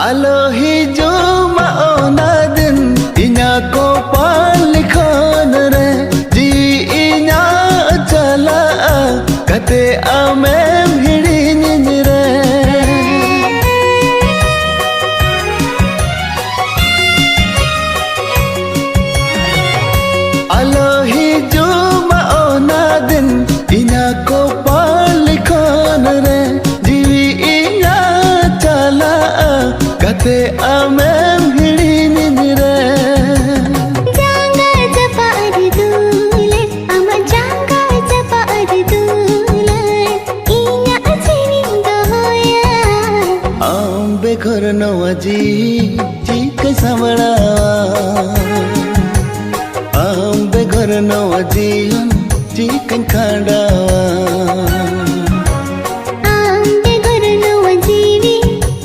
Alo hijuma ona din inya ko palikhan re ji inya chala kate amem hidin re Alo hijuma ona din inya ko palikhan re ji inya chala kate amem hidin re janga japad dule ama janga japad dule inya achini doya ambe khor nawaji chik samala ambe khor nawaji chik khanda